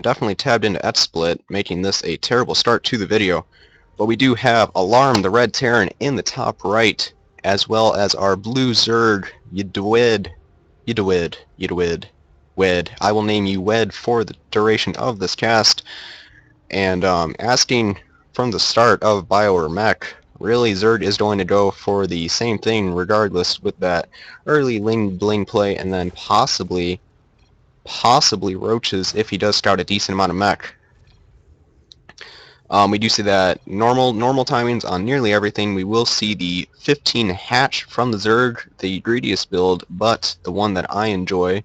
definitely tabbed into XSplit, making this a terrible start to the video. But we do have AlarM, the red Terran, in the top right, as well as our blue Zerg, Wed. I will name you Wed for the duration of this cast. And asking from the start of Bio or Mech, really Zerg is going to go for the same thing regardless with that early Ling Bling play, and then possibly Roaches if he does scout a decent amount of Mech. We do see that normal timings on nearly everything. We will see the 15 hatch from the Zerg, the greediest build, but the one that I enjoy.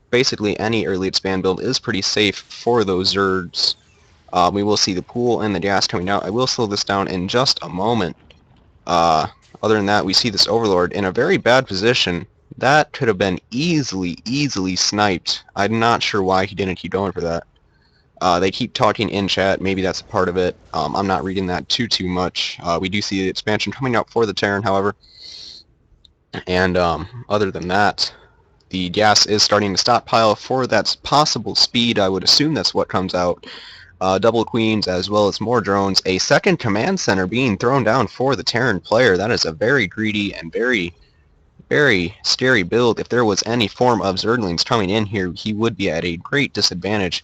Basically any early expand build is pretty safe for those Zergs. We will see the pool and the gas coming out. I will slow this down in just a moment. Other than that, we see this Overlord in a very bad position. That could have been easily sniped. I'm not sure why he didn't keep going for that. They keep talking in chat. Maybe that's a part of it. I'm not reading that too much. We do see the expansion coming out for the Terran, however. And other than that, the gas is starting to stockpile for that possible speed. I would assume that's what comes out. Double queens as well as more drones. A second command center being thrown down for the Terran player. That is a very greedy and very scary build. If there was any form of Zerglings coming in here, he would be at a great disadvantage.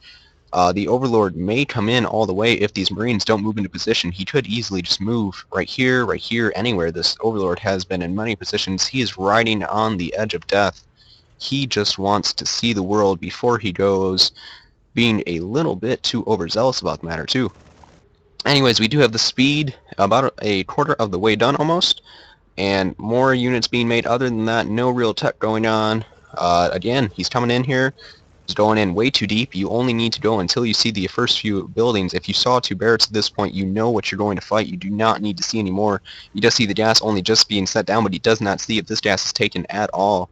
The Overlord may come in all the way if these Marines don't move into position. He could easily just move right here, anywhere. This Overlord has been in many positions. He is riding on the edge of death. He just wants to see the world before he goes, being a little bit too overzealous about the matter too. Anyways, we do have the speed about a quarter of the way done almost, and more units being made. Other than that, no real tech going on. Again, he's coming in here. He's going in way too deep. You only need to go until you see the first few buildings. If you saw 2 barracks at this point, you know what you're going to fight. You do not need to see any more. You just see the gas only just being set down, but he does not see if this gas is taken at all.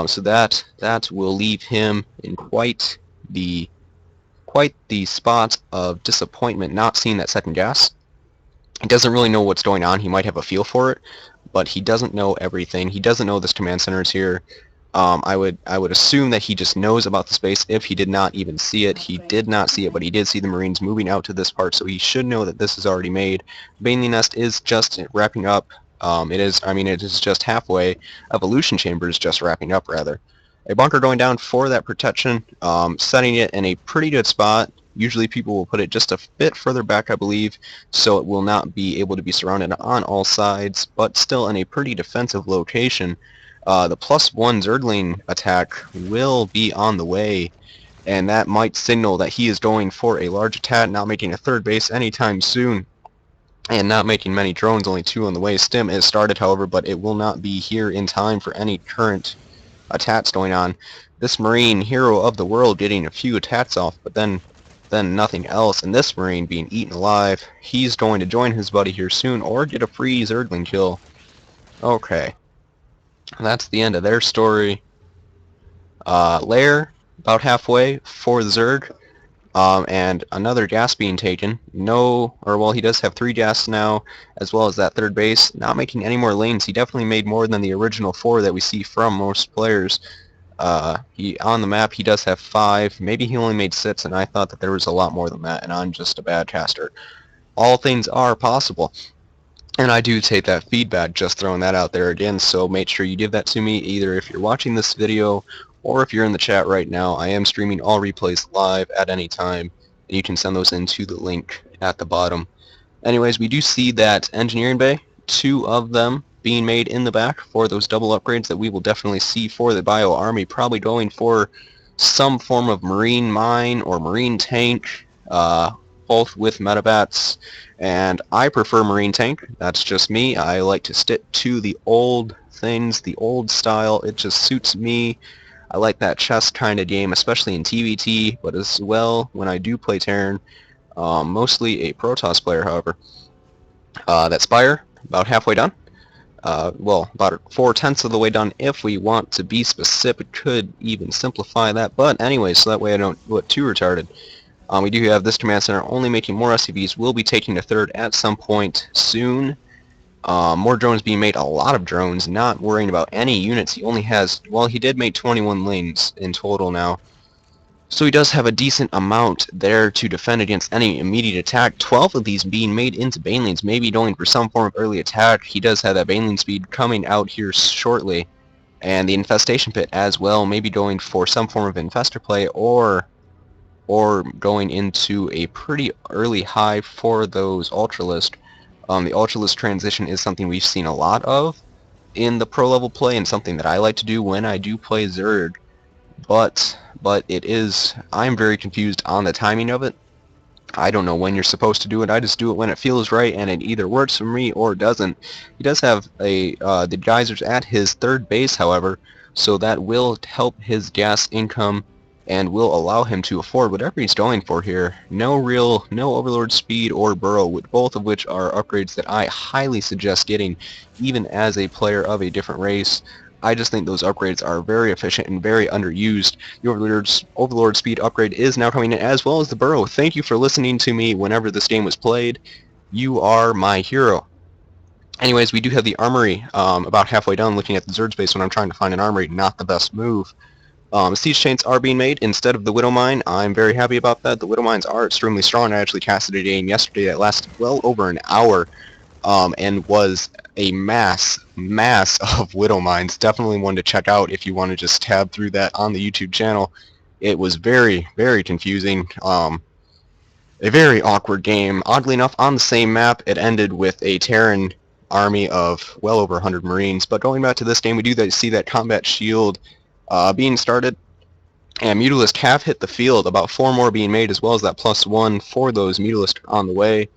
So that will leave him in quite the spot of disappointment, not seeing that second gas. He doesn't really know what's going on. He might have a feel for it, but he doesn't know everything. He doesn't know this command center is here. I would assume that he just knows about the space if he did not even see it. He did not see it, but he did see the Marines moving out to this part, so he should know that this is already made. Baneling Nest is just wrapping up. It is just halfway. Evolution Chamber is just wrapping up, rather. A bunker going down for that protection, setting it in a pretty good spot. Usually people will put it just a bit further back, I believe, so it will not be able to be surrounded on all sides, but still in a pretty defensive location. The +1 Zergling attack will be on the way, and that might signal that he is going for a large attack, not making a third base anytime soon, and not making many drones, only 2 on the way. Stim is started, however, but it will not be here in time for any current attacks going on. This Marine, hero of the world, getting a few attacks off, but then nothing else, and this Marine being eaten alive. He's going to join his buddy here soon, or get a free Zergling kill. Okay. That's the end of their story. Lair, about halfway for the Zerg, and another gas being taken. He does have 3 gas now, as well as that third base. Not making any more lanes. He definitely made more than the original 4 that we see from most players. On the map, he does have 5. Maybe he only made 6, and I thought that there was a lot more than that, and I'm just a bad caster. All things are possible. And I do take that feedback, just throwing that out there again, so make sure you give that to me, either if you're watching this video or if you're in the chat right now. I am streaming all replays live at any time, and you can send those into the link at the bottom. Anyways, we do see that engineering bay, 2 of them being made in the back for those double upgrades that we will definitely see for the Bio Army, probably going for some form of Marine mine or Marine tank, both with metabats, and I prefer Marine tank. That's just me. I like to stick to the old things, the old style. It just suits me. I like that chess kind of game, especially in TVT, but as well when I do play Terran. Mostly a Protoss player, however. That Spire, about halfway done. Well, about 4/10 of the way done if we want to be specific. Could even simplify that, but anyway, so that way I don't look too retarded. We do have this command center only making more SCVs. We'll be taking a third at some point soon. More drones being made, a lot of drones, not worrying about any units. He only has, well, he did make 21 lanes in total now. So he does have a decent amount there to defend against any immediate attack. 12 of these being made into Banelings, maybe going for some form of early attack. He does have that Baneling speed coming out here shortly. And the Infestation Pit as well, maybe going for some form of Infestor play or going into a pretty early hive for those Ultralist. The Ultralist transition is something we've seen a lot of in the pro level play and something that I like to do when I do play Zerg. But I'm very confused on the timing of it. I don't know when you're supposed to do it. I just do it when it feels right, and it either works for me or doesn't. He does have the geysers at his third base, however, so that will help his gas income and will allow him to afford whatever he's going for here. No Overlord speed or burrow, both of which are upgrades that I highly suggest getting, even as a player of a different race. I just think those upgrades are very efficient and very underused. The Overlord speed upgrade is now coming in, as well as the burrow. Thank you for listening to me whenever this game was played. You are my hero. Anyways, we do have the armory about halfway done. Looking at the Zerg space when I'm trying to find an armory, not the best move. Siege chains are being made instead of the Widow Mine. I'm very happy about that. The Widow Mines are extremely strong. I actually casted a game yesterday that lasted well over an hour. And was a mass of Widow Mines. Definitely one to check out if you want to just tab through that on the YouTube channel. It was very, very confusing. A very awkward game. Oddly enough, on the same map, it ended with a Terran army of well over 100 Marines. But going back to this game, we do see that combat shield being started. And Mutalist have hit the field, about 4 more being made, as well as that +1 for those Mutalist on the way.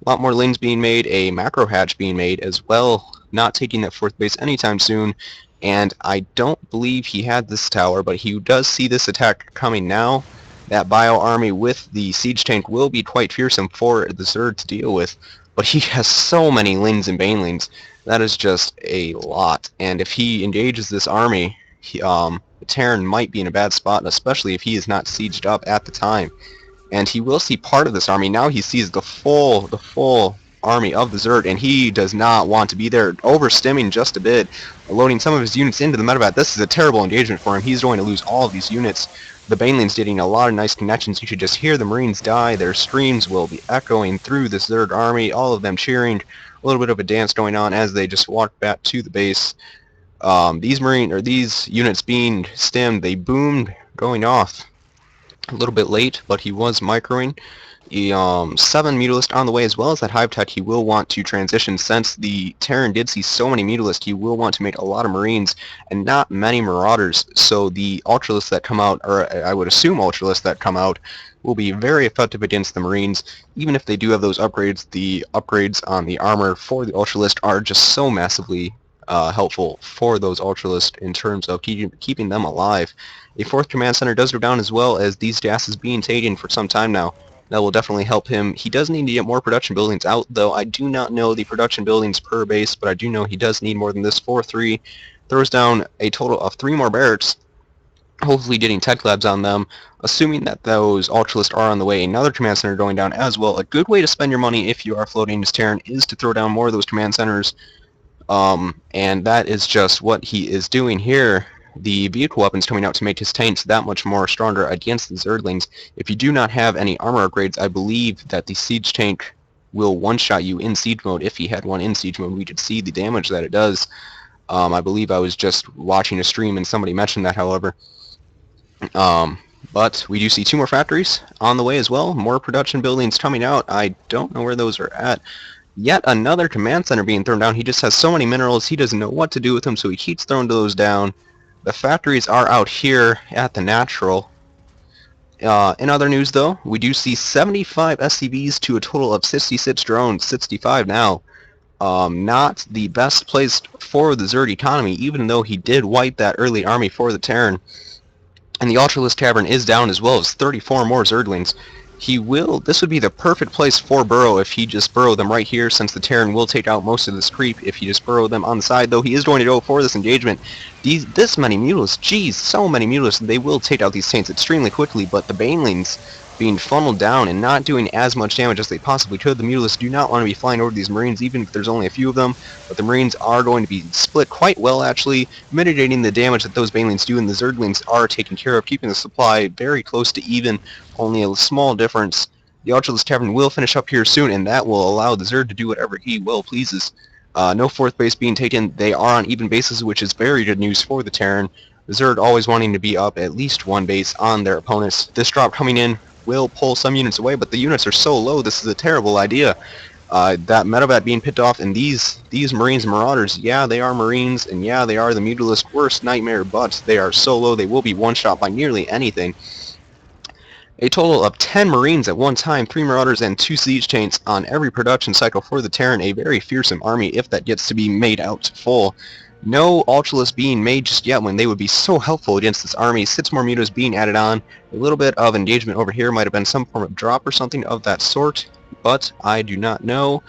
A lot more lanes being made, a macro hatch being made as well, not taking that 4th base anytime soon. And I don't believe he had this tower, but he does see this attack coming now. That bio army with the siege tank will be quite fearsome for the Zerg to deal with, but he has so many Lings and Banelings. That is just a lot. And if he engages this army, Terran might be in a bad spot, especially if he is not sieged up at the time. And he will see part of this army. Now he sees the full army of the Zerg, and he does not want to be there. Overstimming just a bit, loading some of his units into the medevac. This is a terrible engagement for him. He's going to lose all of these units. The Baneling's getting a lot of nice connections. You should just hear the Marines die. Their screams will be echoing through the Zerg army, all of them cheering. A little bit of a dance going on as they just walk back to the base. These units being stemmed, they boomed going off a little bit late, but he was microing. 7 Mutalist on the way, as well as that Hive Tech. He will want to transition. Since the Terran did see so many Mutalists, he will want to make a lot of Marines and not many Marauders. So the Ultralists that come out, or I would assume Ultralists that come out, will be very effective against the Marines. Even if they do have those upgrades, the upgrades on the armor for the Ultralist are just so massively helpful for those Ultralists in terms of keeping them alive. A 4th command center does go down, as well as these gases being taken for some time now. That will definitely help him. He does need to get more production buildings out, though. I do not know the production buildings per base, but I do know he does need more than this. 4-3 throws down a total of 3 more barracks, hopefully getting tech labs on them, assuming that those Ultralists are on the way. Another command center going down as well. A good way to spend your money if you are floating as Terran is to throw down more of those command centers, and that is just what he is doing here. The vehicle weapons coming out to make his tanks that much more stronger against the Zerglings. If you do not have any armor upgrades, I believe that the siege tank will one-shot you in siege mode. If he had one in siege mode, we could see the damage that it does. I believe I was just watching a stream and somebody mentioned that, however. But we do see 2 more factories on the way as well. More production buildings coming out. I don't know where those are at. Yet another command center being thrown down. He just has so many minerals, he doesn't know what to do with them, so he keeps throwing those down. The factories are out here at the natural. In other news, though, we do see 75 SCVs to a total of 66 drones, 65 now. Not the best placed for the Zerg economy, even though he did wipe that early army for the Terran. And the Ultralist Tavern is down, as well as 34 more Zerglings. This would be the perfect place for burrow if he just burrow them right here, since the Terran will take out most of this creep if he just burrow them on the side, though he is going to go for this engagement. This many Mutalists, geez, so many Mutalists, they will take out these tanks extremely quickly, but the Banelings being funneled down and not doing as much damage as they possibly could. The Mutalisks do not want to be flying over these Marines, even if there's only a few of them, but the Marines are going to be split quite well, actually, mitigating the damage that those Banelings do, and the Zerglings are taken care of, keeping the supply very close to even, only a small difference. The Archerless Tavern will finish up here soon, and that will allow the Zerg to do whatever he will pleases. No fourth base being taken. They are on even bases, which is very good news for the Terran. The Zerg always wanting to be up at least one base on their opponents. This drop coming in will pull some units away, but the units are so low, this is a terrible idea. That medevac being picked off, and these Marines and Marauders, yeah, they are Marines, and yeah, they are the Mutalisk worst nightmare, but they are so low they will be one-shot by nearly anything. A total of 10 Marines at one time, 3 Marauders and 2 Siege Chains on every production cycle for the Terran, a very fearsome army if that gets to be made out to full. No Ultralists being made just yet when they would be so helpful against this army. 6 more Mutas being added on. A little bit of engagement over here might have been some form of drop or something of that sort, but I do not know.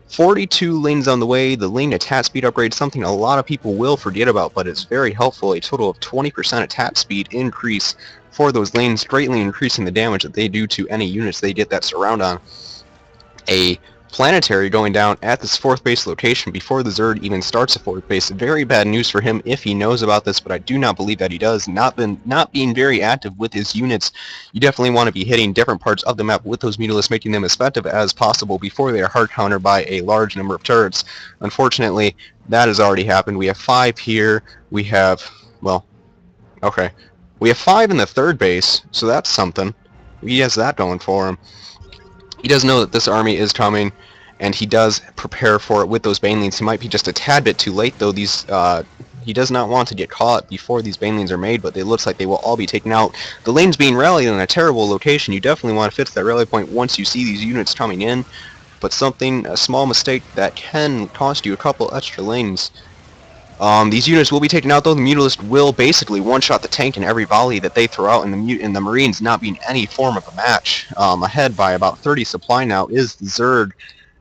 42 lanes on the way. The lane attack speed upgrade, something a lot of people will forget about, but it's very helpful. A total of 20% attack speed increase for those lanes, greatly increasing the damage that they do to any units they get that surround on. A planetary going down at this fourth base location before the Zerg even starts a fourth base. Very bad news for him if he knows about this, but I do not believe that he does. Not being very active with his units. You definitely want to be hitting different parts of the map with those Mutalisks, making them as effective as possible before they are hard countered by a large number of turrets. Unfortunately, that has already happened. We have 5 here. We have, well, okay. We have 5 in the third base, so that's something. He has that going for him. He does know that this army is coming, and he does prepare for it with those Banelings. He might be just a tad bit too late, though. He does not want to get caught before these Banelings are made, but it looks like they will all be taken out. The lane's being rallied in a terrible location. You definitely want to fix that rally point once you see these units coming in, but a small mistake that can cost you a couple extra lanes. These units will be taken out, though. The Mutalist will basically one-shot the tank in every volley that they throw out, and the Marines not being any form of a match. Ahead by about 30 supply now is the Zerg,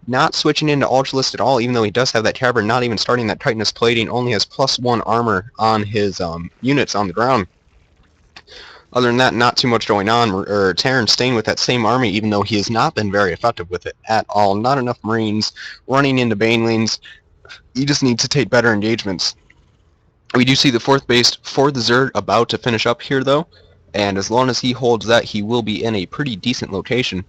not switching into Ultralist at all, even though he does have that Cavern, not even starting that Titanus plating, only has +1 armor on his units on the ground. Other than that, not too much going on. Terran staying with that same army, even though he has not been very effective with it at all. Not enough Marines running into Banelings. You just need to take better engagements. We do see the fourth base for the Zerg about to finish up here, though, and as long as he holds that, he will be in a pretty decent location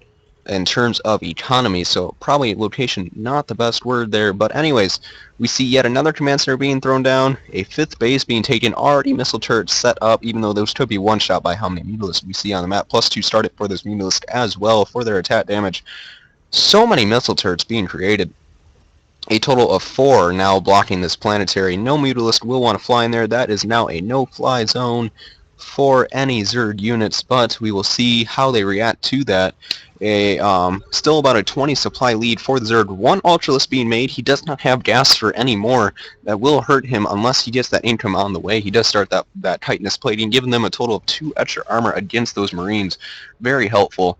in terms of economy, so probably location not the best word there, but anyways, we see yet another command center being thrown down, a 5th base being taken, already missile turrets set up, even though those could be one-shot by how many Mutalisks we see on the map, +2 started for those Mutalisks as well for their attack damage. So many missile turrets being created. A total of 4 now blocking this planetary. No Mutalisk will want to fly in there. That is now a no-fly zone for any Zerg units, but we will see how they react to that. Still about a 20 supply lead for the Zerg. 1 Ultralisk being made. He does not have gas for any more. That will hurt him unless he gets that income on the way. He does start that Titanus plating, giving them a total of 2 extra armor against those Marines. Very helpful.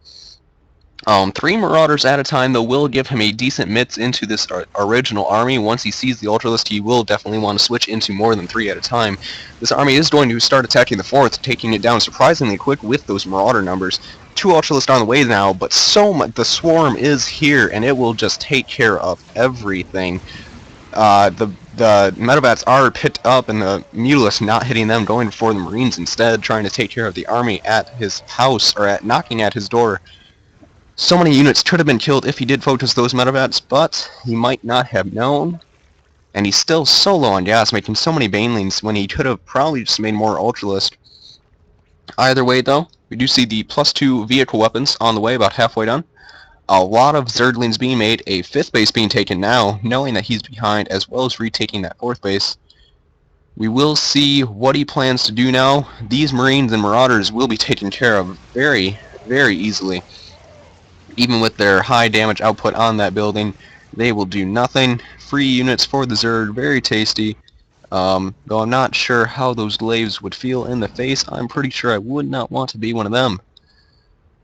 3 Marauders at a time, though, will give him a decent mitts into this original army. Once he sees the Ultralist, he will definitely want to switch into more than 3 at a time. This army is going to start attacking the 4th, taking it down surprisingly quick with those Marauder numbers. 2 Ultralists on the way now, but so much. The Swarm is here, and it will just take care of everything. The Medevats are picked up, and the Mutalisk not hitting them, going for the Marines instead, trying to take care of the army at his house, or knocking at his door. So many units could have been killed if he did focus those Medevats, but he might not have known. And he's still so low on gas, making so many Banelings when he could have probably just made more Ultralist. Either way, though, we do see the +2 vehicle weapons on the way, about halfway done. A lot of Zerglings being made, a 5th base being taken now, knowing that he's behind, as well as retaking that 4th base. We will see what he plans to do now. These Marines and Marauders will be taken care of very, very easily. Even with their high damage output on that building, they will do nothing. Free units for the Zerg, very tasty. Though I'm not sure how those glaives would feel in the face, I'm pretty sure I would not want to be one of them.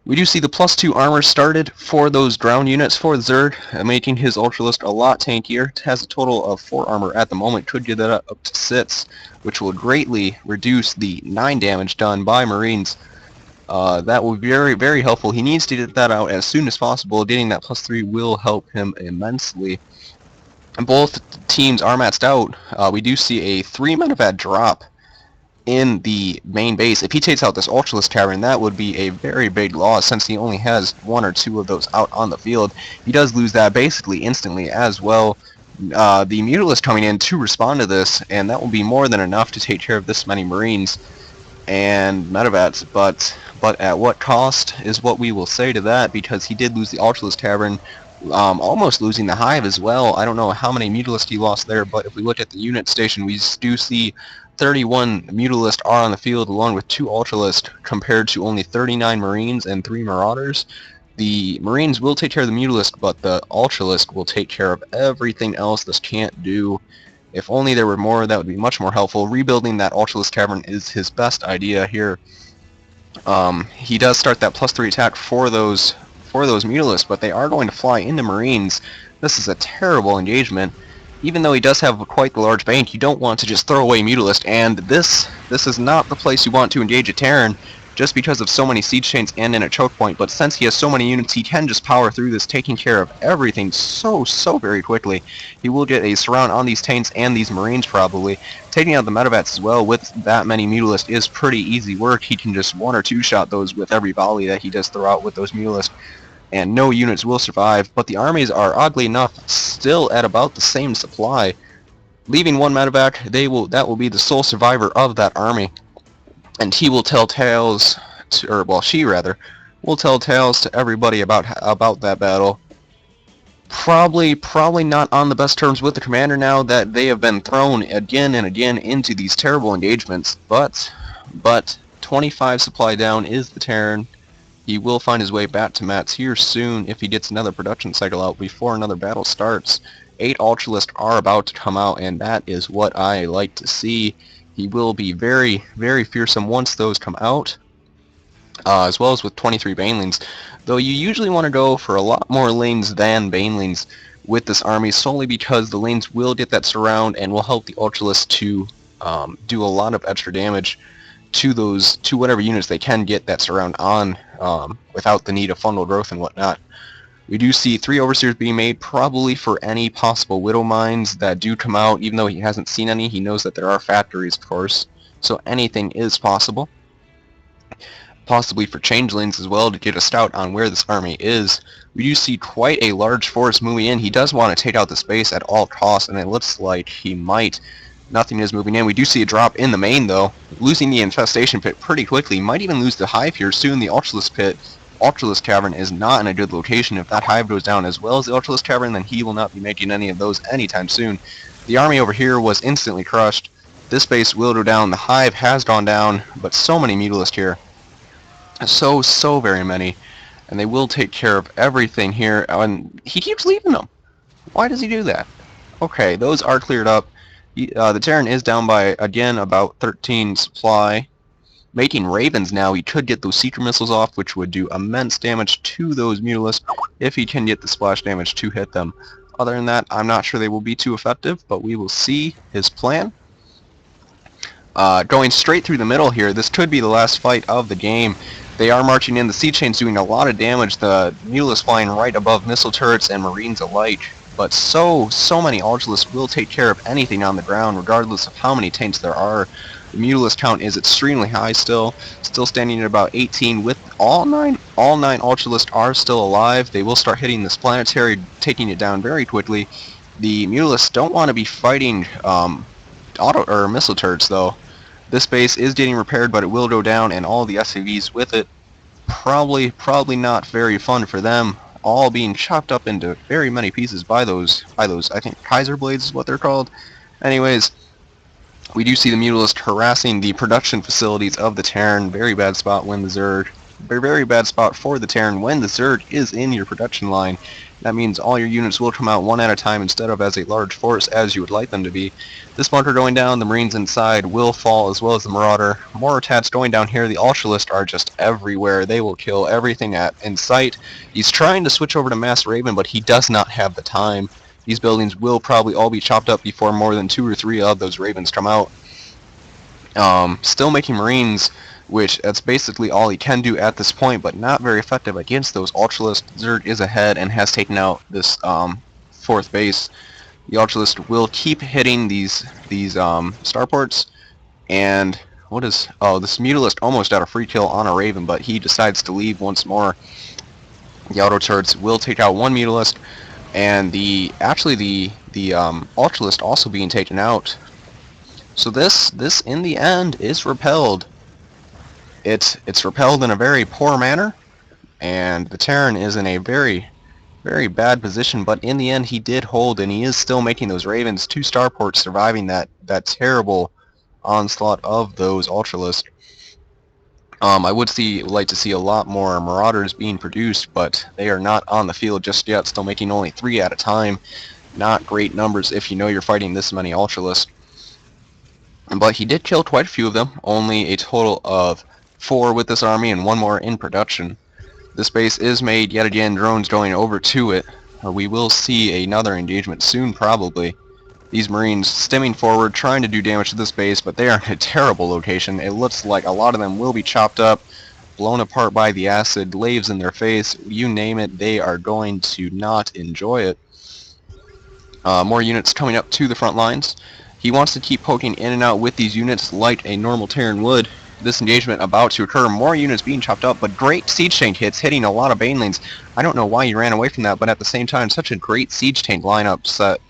We do see the +2 armor started for those ground units for the Zerg, making his Ultralist a lot tankier. It has a total of 4 armor at the moment, could get that up to 6, which will greatly reduce the 9 damage done by Marines. That will be very, very helpful. He needs to get that out as soon as possible. Getting that +3 will help him immensely. And both teams are maxed out. We do see a 3 medevac drop in the main base. If he takes out this Ultralist Tavern, that would be a very big loss since he only has 1 or 2 of those out on the field. He does lose that basically instantly as well. The Mutalist coming in to respond to this, and that will be more than enough to take care of this many Marines and Medevats, but at what cost is what we will say to that, because he did lose the Ultralist Tavern, almost losing the Hive as well. I don't know how many Mutalists he lost there, but if we look at the unit station, we do see 31 Mutalists are on the field along with 2 Ultralists compared to only 39 Marines and 3 Marauders. The Marines will take care of the Mutalist, but the Ultralist will take care of everything else this can't do. If only there were more, that would be much more helpful. Rebuilding that Ultralist Tavern is his best idea here. He does start that +3 attack for those Mutalists, but they are going to fly into Marines. This is a terrible engagement. Even though he does have quite the large bank, you don't want to just throw away Mutalist, and this is not the place you want to engage a Terran, just because of so many siege chains and in a choke point. But since he has so many units, he can just power through this, taking care of everything so very quickly. He will get a surround on these tanks and these Marines probably. Taking out the Medevats as well with that many Mutalists is pretty easy work. He can just 1 or 2 shot those with every volley that he does throw out with those Mutalists, and no units will survive. But the armies are, oddly enough, still at about the same supply. Leaving 1 medevac, that will be the sole survivor of that army. And he will tell tales, she will tell tales to everybody about that battle. Probably not on the best terms with the commander now that they have been thrown again and again into these terrible engagements. But 25 supply down is the Terran. He will find his way back to mats here soon if he gets another production cycle out before another battle starts. 8 Ultralists are about to come out, and that is what I like to see. He will be very, very fearsome once those come out, as well as with 23 Banelings. Though you usually want to go for a lot more lanes than Banelings with this army, solely because the lanes will get that surround and will help the Ultralists to do a lot of extra damage to whatever units they can get that surround on, without the need of fundal growth and whatnot. We do see 3 Overseers being made, probably for any possible Widow Mines that do come out. Even though he hasn't seen any, he knows that there are factories, of course, so anything is possible. Possibly for Changelings as well, to get a scout on where this army is. We do see quite a large force moving in. He does want to take out the space at all costs, and it looks like he might. Nothing is moving in. We do see a drop in the main, though, losing the Infestation Pit pretty quickly. Might even lose the Hive here soon. The Ultralist Tavern is not in a good location. If that Hive goes down as well as the Ultralist Tavern, then he will not be making any of those anytime soon. The army over here was instantly crushed. This base will go down. The Hive has gone down, but so many Mutalists here. So very many. And they will take care of everything here. And he keeps leaving them. Why does he do that? Okay, those are cleared up. The Terran is down by, again, about 13 supply. Making Ravens now, he could get those Seeker Missiles off, which would do immense damage to those Mutalists if he can get the splash damage to hit them. Other than that, I'm not sure they will be too effective, but we will see his plan. Going straight through the middle here, this could be the last fight of the game. They are marching in. The Siege Chain's doing a lot of damage. The Mutalists flying right above missile turrets and Marines alike. But so many Ultralists will take care of anything on the ground, regardless of how many tanks there are. The Mutalist count is extremely high still standing at about 18. With all nine Ultralists are still alive. They will start hitting this planetary, taking it down very quickly. The Mutalists don't want to be fighting missile turrets though. This base is getting repaired, but it will go down, and all the SCVs with it. Probably not very fun for them. All being chopped up into very many pieces by those I think Kaiser Blades is what they're called. Anyways, we do see the Mutalist harassing the production facilities of the Terran. Very bad spot when the Zerg. Very bad spot for the Terran when the Zerg is in your production line. That means all your units will come out one at a time instead of as a large force as you would like them to be. This bunker going down, the Marines inside will fall as well as the Marauder. More attacks going down here. The Ultralists are just everywhere. They will kill everything in sight. He's trying to switch over to Mass Raven, but he does not have the time. These buildings will probably all be chopped up before more than 2 or 3 of those Ravens come out. Still making Marines. which that's basically all he can do at this point, but not very effective against those Ultralisk. Zerg is ahead and has taken out this fourth base. The Ultralisk will keep hitting these starports, and this Mutalisk almost got a free kill on a Raven, but he decides to leave once more. The auto turrets will take out one Mutalisk, and the Ultralisk also being taken out. So this in the end is repelled. It's repelled in a very poor manner, and the Terran is in a very bad position, but in the end he did hold, and he is still making those Ravens, 2 starports, surviving that terrible onslaught of those Ultralisk. I would like to see a lot more Marauders being produced, but they are not on the field just yet, still making only 3 at a time. Not great numbers if you know you're fighting this many Ultralisk. But he did kill quite a few of them, only a total of 4 with this army and 1 more in production. This base is made yet again, drones going over to it. We will see another engagement soon, probably. These Marines stemming forward, trying to do damage to this base, but they are in a terrible location. It looks like a lot of them will be chopped up, blown apart by the acid, laves in their face, you name it, they are going to not enjoy it. More units coming up to the front lines. He wants to keep poking in and out with these units like a normal Terran would. This engagement about to occur, more units being chopped up, but great siege tank hits, hitting a lot of banelings. I don't know why he ran away from that, but at the same time, such a great siege tank lineup set.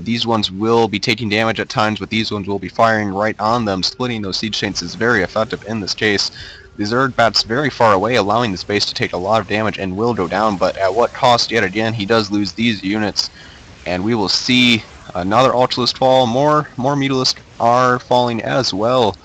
These ones will be taking damage at times, but these ones will be firing right on them. Splitting those siege tanks is very effective in this case. The Zerg bats very far away, allowing this base to take a lot of damage and will go down, but at what cost yet again? He does lose these units, and we will see another Ultralisk fall. More Mutalisk are falling as well,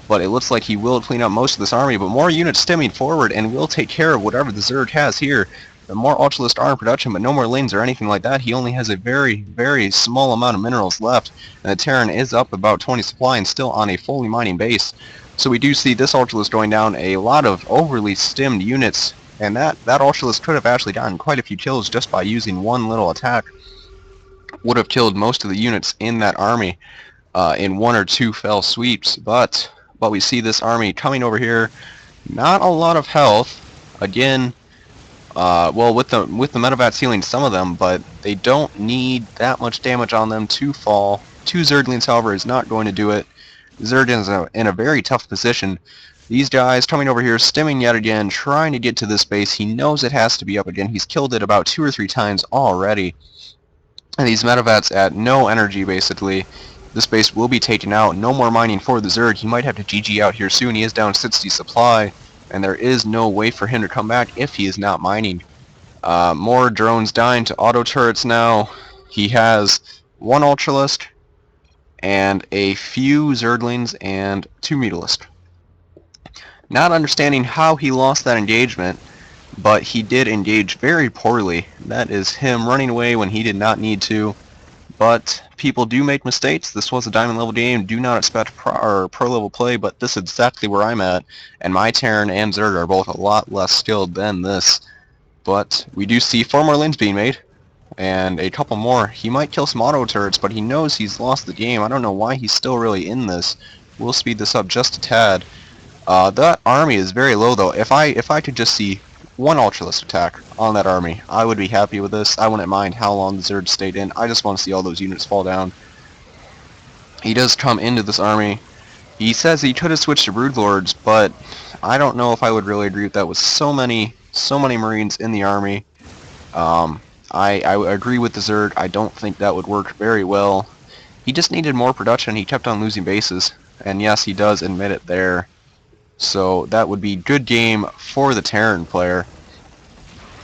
but it looks like he will clean up most of this army, but more units stemming forward and will take care of whatever the Zerg has here. The more Ultralisk are in production, but no more lanes or anything like that. He only has a very small amount of minerals left, and the Terran is up about 20 supply and still on a fully mining base. So we do see this Ultralisk going down, a lot of overly stemmed units, and that Ultralisk could have actually gotten quite a few kills just by using one little attack. Would have killed most of the units in that army in 1 or 2 fell sweeps, but we see this army coming over here, not a lot of health, again. Well, with the Metavats healing some of them, but they don't need that much damage on them to fall. 2 Zerglings, however, is not going to do it. Zerg is in a very tough position. These guys coming over here, stemming yet again, trying to get to this base. He knows it has to be up again. He's killed it about 2 or 3 times already. And these Metavats at no energy, basically. This base will be taken out. No more mining for the Zerg. He might have to GG out here soon. He is down 60 supply, and there is no way for him to come back if he is not mining. More drones dying to auto turrets now. He has 1 Ultralisk and a few Zerglings and 2 Mutalisk. Not understanding how he lost that engagement, but he did engage very poorly. That is him running away when he did not need to. But people do make mistakes. This was a diamond level game. Do not expect pro level play, but this is exactly where I'm at. And my Terran and Zerg are both a lot less skilled than this. But we do see 4 more lanes being made, and a couple more. He might kill some auto turrets, but he knows he's lost the game. I don't know why he's still really in this. We'll speed this up just a tad. That army is very low, though. If I could just see 1 Ultralisk attack on that army, I would be happy with this. I wouldn't mind how long the Zerg stayed in. I just want to see all those units fall down. He does come into this army. He says he could have switched to Broodlords, but I don't know if I would really agree with that with so many Marines in the army. I agree with the Zerg. I don't think that would work very well. He just needed more production. He kept on losing bases, and yes, he does admit it there. So that would be good game for the Terran player.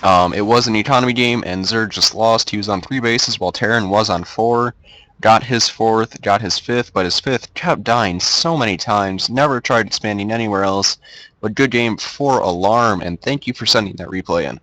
It was an economy game, and Zerg just lost. He was on 3 bases while Terran was on 4. Got his 4th, got his 5th, but his 5th kept dying so many times. Never tried expanding anywhere else. But good game for AlarM, and thank you for sending that replay in.